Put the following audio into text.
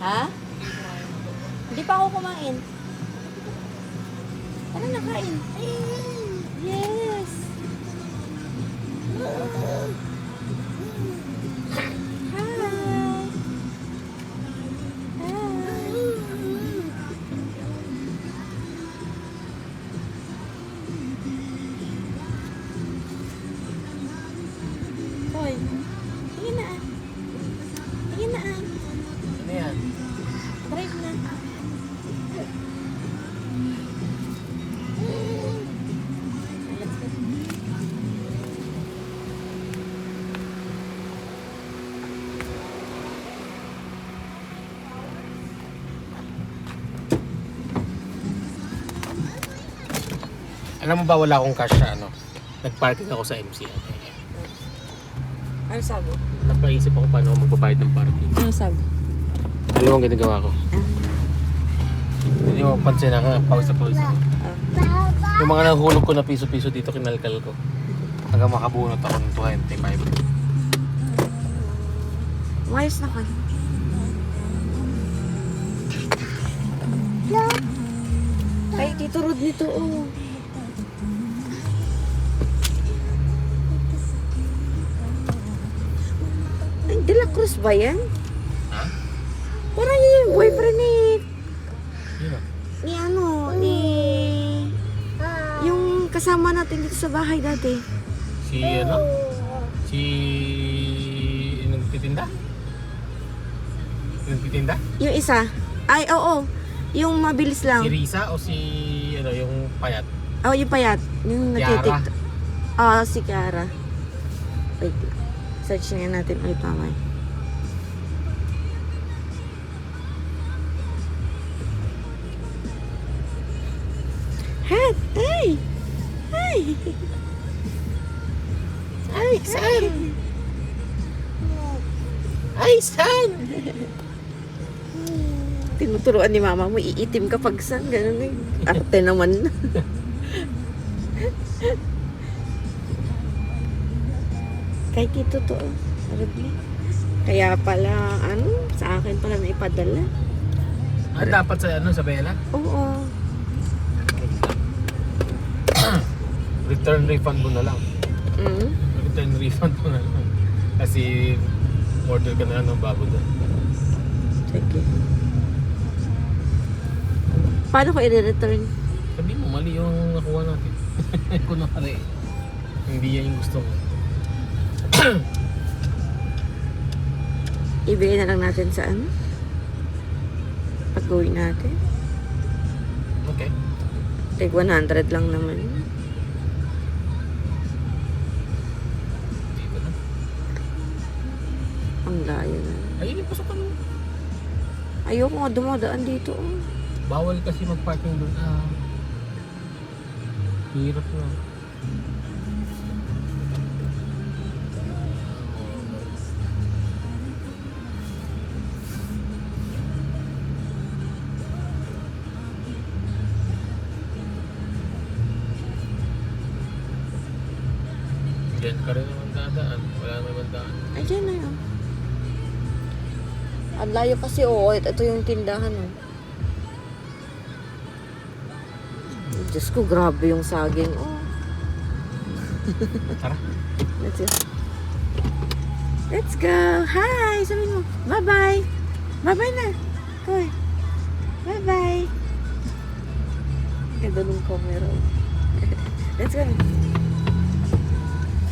Ha? Hindi pa ako kumain. Ano na kain? Yes! Hi! Hoy, tingin na ah. Tingin na ah. Ano yan? Drive na. Let's go. Alam mo ba wala akong cash sa ano? Nag-parking ako sa MCM. Ano sabi? Napaisip ako paano ako magbabayad ng parking. Ano sabi? Alam mo ang ginagawa ko? Hindi mo pansin na pawis na pawis ako. Yung mga nahulog ko na piso-piso dito kinalkal ko. Hanggang makabunot ako ng 25. Mayos na kayo. Ay, Tito Rod nito, oh. Ay, De La Cruz ba yan? Ha? Parang yun yung boyfriend ni... Yun ah. Ni ano, ni... Yung kasama natin dito sa bahay dati. Si ano? Si... Nagtitinda? Nagtitinda? Yung isa. Ay, oo. Yung mabilis lang. Si Risa o si... ano, yung payat? Oh, yung payat. Yung Kiara? nagtitik. Ah, si Kiara. Wait. Search nga natin ulit mamay. Hat! Ay! Ay! Ay, saan? Ay, saan? Tinuturuan ni mama mo, iitim ka pag saan. Ganun eh. Arte naman. Kay Tito to. Arabli. Kaya pala, ano, sa akin pala na ipadala. Ah, dapat sa ano, sa Bella? Oo. Return refund mo na lang. Mm. Return refund mo na lang. Kasi order ka na ng babo doon. Sige. Paano ko i-return? Sabi mo, mali yung nakuha natin. Kunwari, hindi yan yung gusto mo. Ibigay na lang natin sa ano? Pag-uwi natin. Okay. Like 100 lang naman. Dito na. Ang layo na. Ayun yung pasok ano. Ayoko nga dumadaan dito. Oh. Bawal kasi mag-parking doon. Ah. Hirap na. Diyan ka rin naman dadaan. Wala naman daan. Ayan na yun. Ang layo kasi, oo. Ito yung tindahan, oh. Diyos ko, grabe yung saging, oh. Tara. Let's go. Let's go. Hi! Sabi mo, bye-bye. Bye-bye na. Hoy. Bye-bye. Ganda nung camera. Let's go.